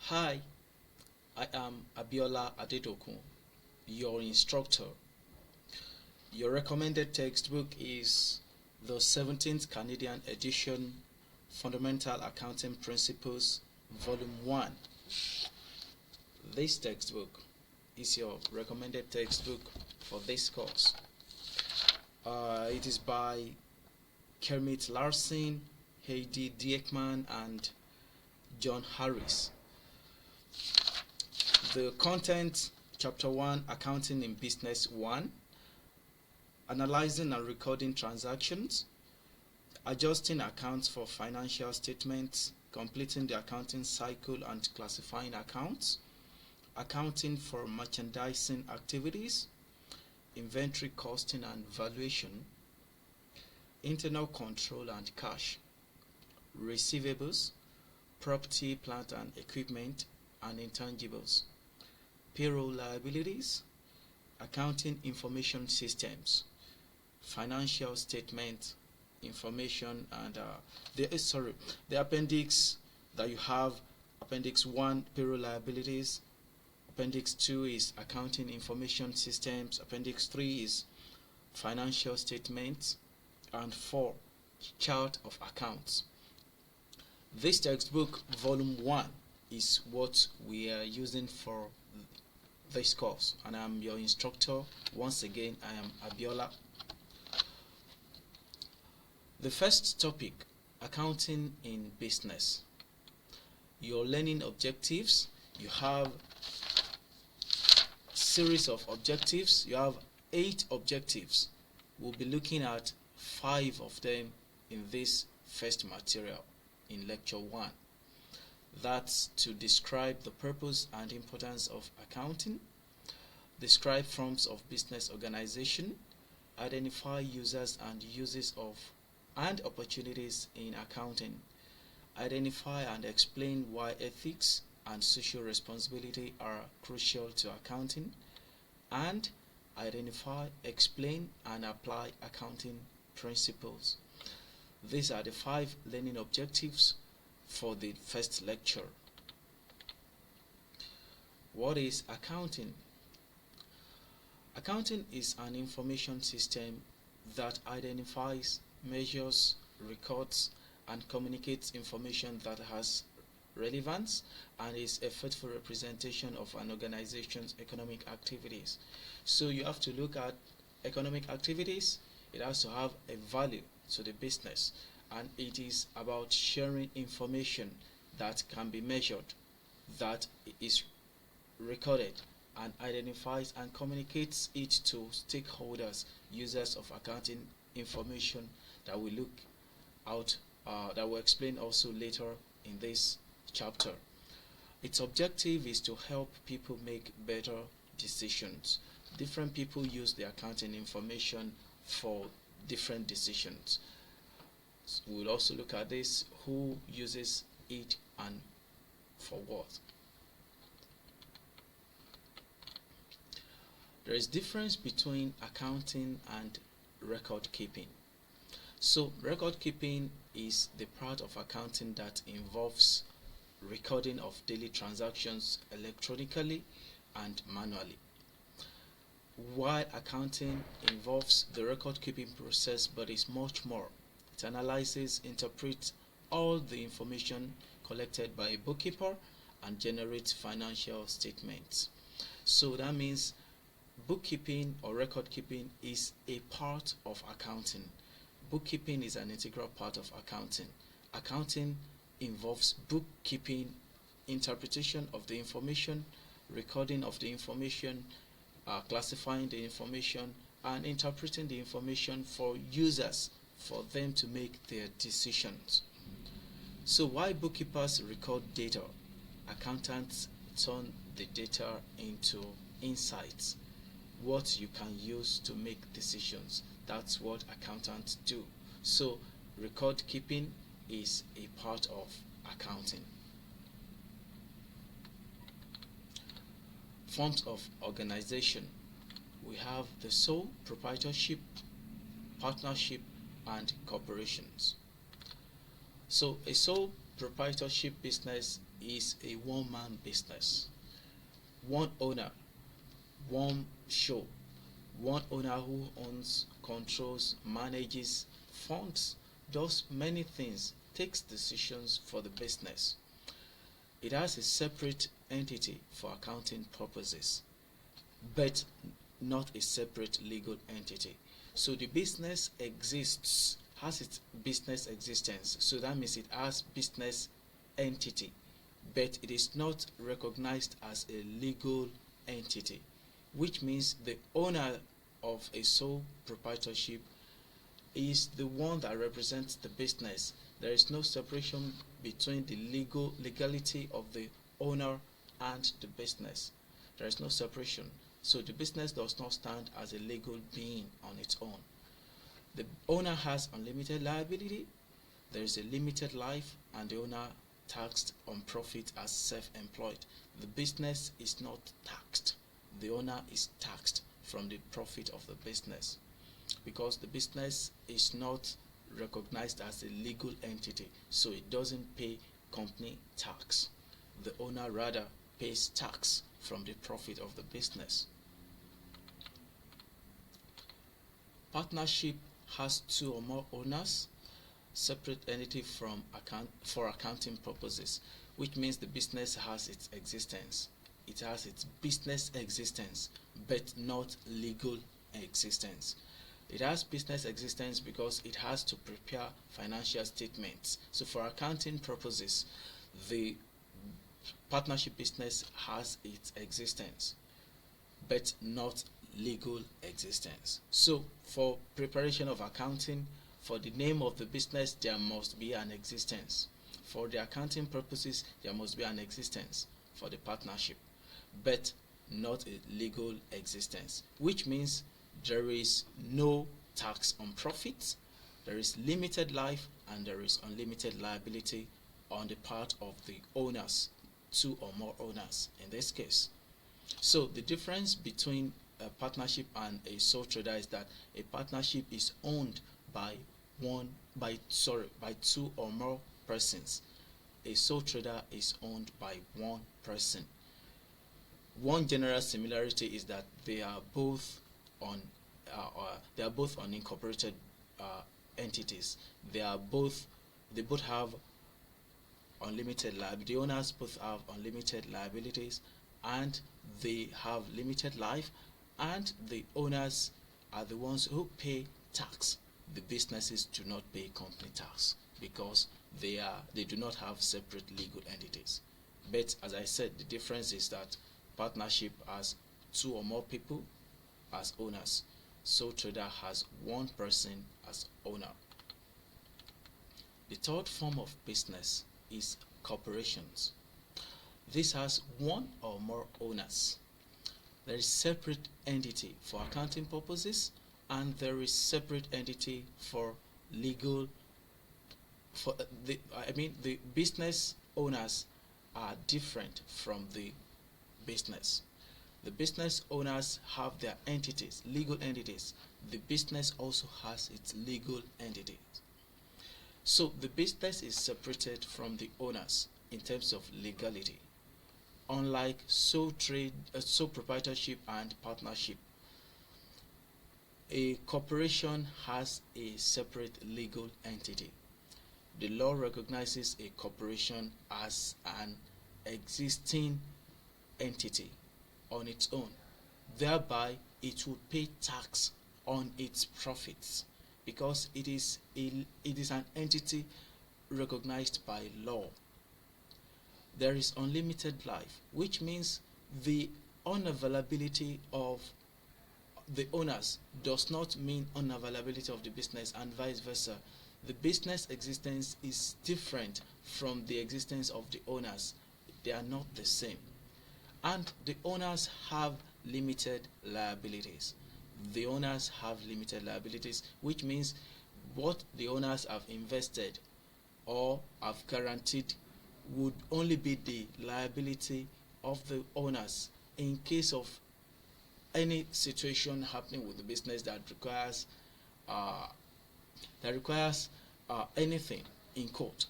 Hi, I am Abiola Adedokun, your instructor. Your recommended textbook is the 17th Canadian edition, Fundamental Accounting Principles, Volume 1. This textbook is your recommended textbook for this course. It is by Kermit Larson, Heidi Dieckman, and John Harris. The content, Chapter 1, Accounting in Business 1, Analyzing and Recording Transactions, Adjusting Accounts for Financial Statements, Completing the Accounting Cycle and Classifying Accounts, Accounting for Merchandising Activities, Inventory Costing and Valuation, Internal Control and Cash, Receivables, Property, Plant and Equipment, and Intangibles, Payroll Liabilities, Accounting Information Systems, Financial Statement Information, and the appendix that you have, Appendix 1, Payroll Liabilities, Appendix 2 is Accounting Information Systems, Appendix 3 is Financial Statements, and 4, Chart of Accounts. This textbook, Volume 1, is what we are using for this course, and I'm your instructor. Once again, I am Abiola. The first topic, accounting in business. Your learning objectives, you have series of objectives. You have 8 objectives. We'll be looking at 5 of them in this first material in lecture 1. That's to describe the purpose and importance of accounting, describe forms of business organization, identify users and uses of and opportunities in accounting, identify and explain why ethics and social responsibility are crucial to accounting, and identify, explain, and apply accounting principles. These are the 5 learning objectives for the first lecture. What is accounting? Accounting is an information system that identifies, measures, records, and communicates information that has relevance and is a faithful representation of an organization's economic activities. So you have to look at economic activities. It has to have a value to the business, and it is about sharing information that can be measured, that is recorded, and identifies and communicates it to stakeholders, users of accounting information that we look out, that we'll explain also later in this chapter. Its objective is to help people make better decisions. Different people use the accounting information for different decisions. We'll also look at this, who uses it and for what. There is difference between accounting and record keeping. So record keeping is the part of accounting that involves recording of daily transactions electronically and manually, while accounting involves the record keeping process but is much more. It analyzes, interprets all the information collected by a bookkeeper and generates financial statements. So that means bookkeeping or record keeping is a part of accounting. Bookkeeping is an integral part of accounting. Accounting involves bookkeeping, interpretation of the information, recording of the information, classifying the information, and interpreting the information for users, for them to make their decisions. So why bookkeepers record data? Accountants turn the data into insights, what you can use to make decisions. That's what accountants do. So record keeping is a part of accounting. Forms of organization. We have the sole proprietorship, partnership, and corporations. So a sole proprietorship business is a one-man business. One owner, one show, one owner who owns, controls, manages, funds, does many things, takes decisions for the business. It has a separate entity for accounting purposes, but not a separate legal entity. So the business exists, has its business existence, so that means it has business entity, but it is not recognized as a legal entity, which means the owner of a sole proprietorship is the one that represents the business. There is no separation between the legality of the owner and the business. There is no separation. So the business does not stand as a legal being on its own. The owner has unlimited liability, there is a limited life, and the owner taxed on profit as self-employed. The business is not taxed. The owner is taxed from the profit of the business, because the business is not recognized as a legal entity, so it doesn't pay company tax. The owner rather pays tax from the profit of the business. Partnership has two or more owners, separate entity for accounting purposes, which means the business has its existence. It has its business existence, but not legal existence. It has business existence because it has to prepare financial statements. So for accounting purposes, the partnership business has its existence, but not legal existence. So for preparation of accounting, for the name of the business, there must be an existence. For the accounting purposes, there must be an existence for the partnership, but not a legal existence, which means there is no tax on profits, there is limited life, and there is unlimited liability on the part of the owners, two or more owners in this case. So the difference between a partnership and a sole trader is that a partnership is owned by two or more persons. A sole trader is owned by one person. One general similarity is that they are both unincorporated entities. They both have unlimited liability. The owners both have unlimited liabilities, and they have limited life, and the owners are the ones who pay tax. The businesses do not pay company tax because they do not have separate legal entities. But as I said, the difference is that partnership has two or more people as owners. Sole trader has one person as owner. The third form of business is corporations. This has one or more owners. There is separate entity for accounting purposes, and there is separate entity for legal. The business owners are different from the business. The business owners have their entities, legal entities. The business also has its legal entities. So the business is separated from the owners in terms of legality, unlike sole proprietorship and partnership. A corporation has a separate legal entity. The law recognizes a corporation as an existing entity on its own. Thereby, it will pay tax on its profits because it is an entity recognized by law. There is unlimited life, which means the unavailability of the owners does not mean unavailability of the business, and vice versa. The business existence is different from the existence of the owners. They are not the same. And the owners have limited liabilities. The owners have limited liabilities, which means what the owners have invested or have guaranteed would only be the liability of the owners in case of any situation happening with the business that requires anything in court.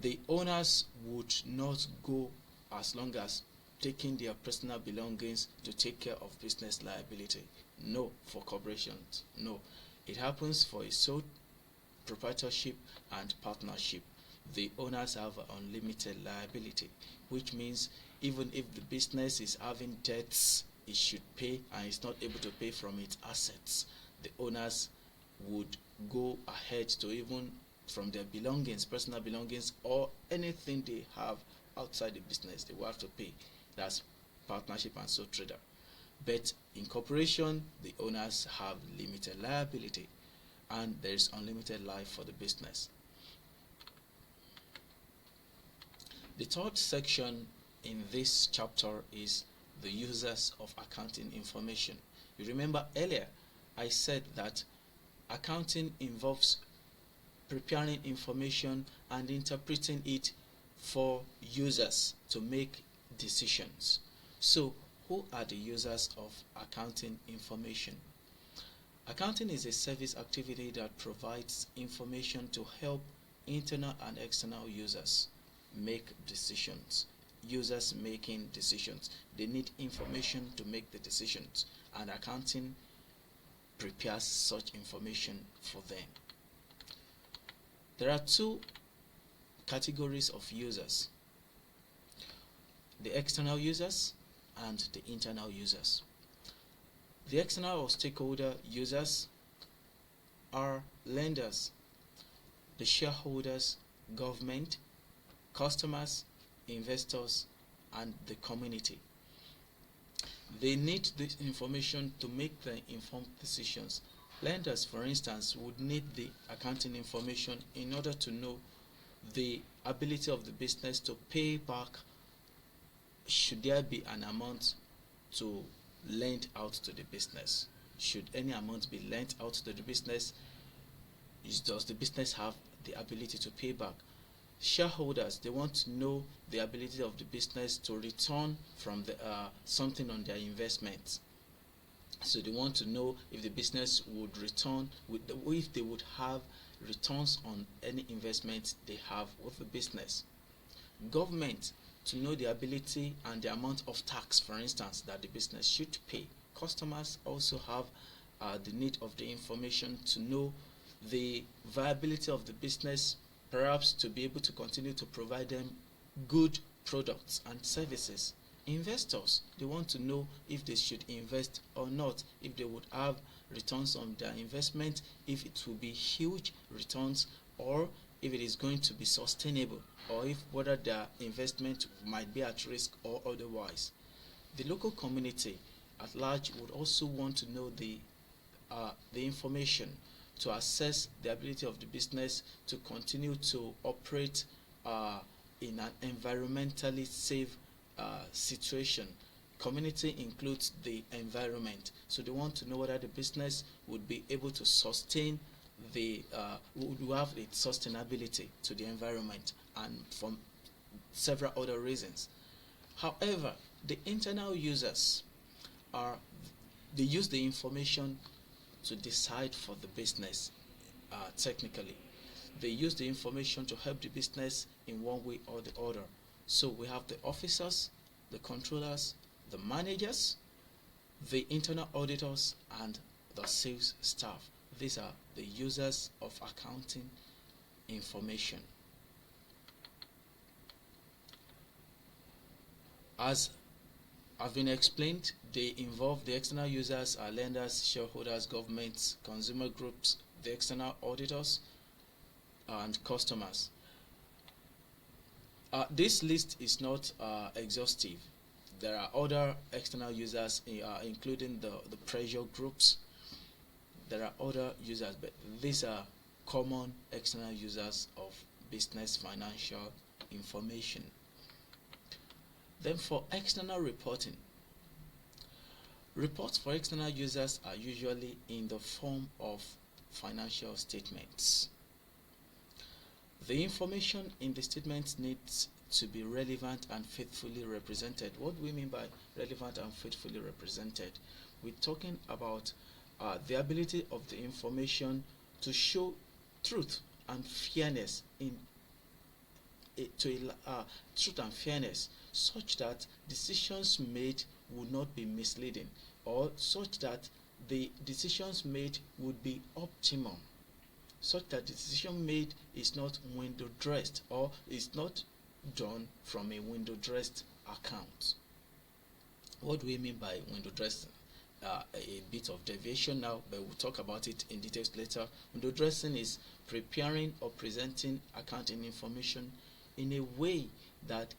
The owners would not go as long as taking their personal belongings to take care of business liability. No, for corporations. No. It happens for a sole proprietorship and partnership. The owners have unlimited liability, which means even if the business is having debts it should pay and is not able to pay from its assets, the owners would go ahead to, even from their belongings, personal belongings, or anything they have outside the business, they will have to pay. That's partnership and sole trader. But in corporation, the owners have limited liability and there is unlimited life for the business. The third section in this chapter is the users of accounting information. You remember earlier I said that accounting involves preparing information and interpreting it for users to make decisions. So, who are the users of accounting information? Accounting is a service activity that provides information to help internal and external users make decisions. Users making decisions, they need information to make the decisions, and accounting prepares such information for them. There are two categories of users: the external users and the internal users. The external or stakeholder users are lenders, the shareholders, government, customers, investors, and the community. They need this information to make their informed decisions. Lenders, for instance, would need the accounting information in order to know the ability of the business to pay back should there be an amount to lend out to the business. Should any amount be lent out to the business, does the business have the ability to pay back? Shareholders, they want to know the ability of the business to return from the something on their investments. So they want to know if the business would return, if they would have returns on any investment they have with the business. Government, to know the ability and the amount of tax, for instance, that the business should pay. Customers also have the need of the information to know the viability of the business, perhaps to be able to continue to provide them good products and services. Investors, they want to know if they should invest or not, if they would have returns on their investment, if it will be huge returns, or if it is going to be sustainable, or if whether their investment might be at risk or otherwise. The local community at large would also want to know the information to assess the ability of the business to continue to operate in an environmentally safe situation. Community includes the environment, so they want to know whether the business would be able to sustain would have its sustainability to the environment, and from several other reasons. However, the internal users they use the information to decide for the business. Technically, they use the information to help the business in one way or the other. So we have the officers, the controllers, the managers, the internal auditors, and the sales staff. These are the users of accounting information. As have been explained, they involve the external users are lenders, shareholders, governments, consumer groups, the external auditors, and customers. This list is not exhaustive. There are other external users, including the pressure groups. There are other users, but these are common external users of business financial information. Then for external reporting, reports for external users are usually in the form of financial statements. The information in the statements needs to be relevant and faithfully represented. What do we mean by relevant and faithfully represented? We're talking about the ability of the information to show truth and fairness in truth and fairness, such that decisions made would not be misleading, or such that the decisions made would be optimum, such that the decision made is not window dressed or is not done from a window dressed account. What do we mean by window dressing? A bit of deviation now, but we'll talk about it in details later. Window dressing is preparing or presenting accounting information in a way that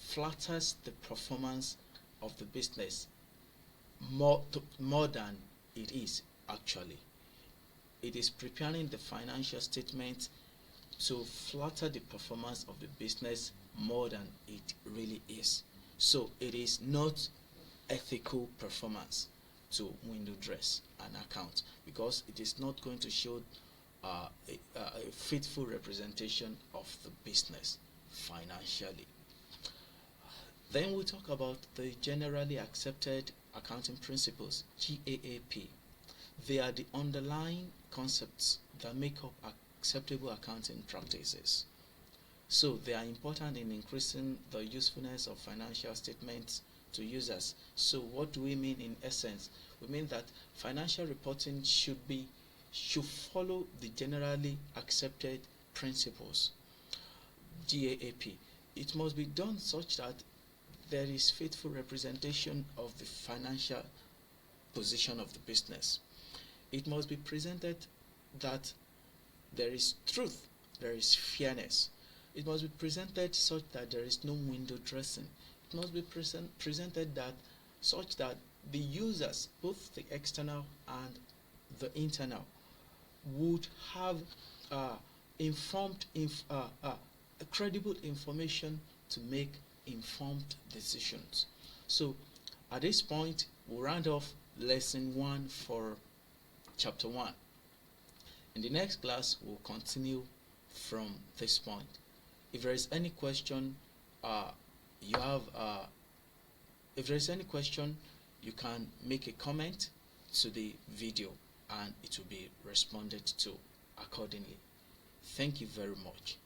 flatters the performance of the business more than it is actually. It is preparing the financial statement to flatter the performance of the business more than it really is. So it is not ethical performance to window dress an account, because it is not going to show a faithful representation of the business financially. Then we talk about the generally accepted accounting principles, GAAP. They are the underlying concepts that make up acceptable accounting practices. So they are important in increasing the usefulness of financial statements to users. So what do we mean in essence? We mean that financial reporting should follow the generally accepted principles, GAAP. It must be done such that there is faithful representation of the financial position of the business. It must be presented that there is truth, there is fairness. It must be presented such that there is no window dressing. It must be presented that such that the users, both the external and the internal, would have credible information to make informed decisions. So at this point, we'll round off lesson 1 for chapter 1. In the next class, we'll continue from this point. If there is any question, you can make a comment to the video and it will be responded to accordingly. Thank you very much.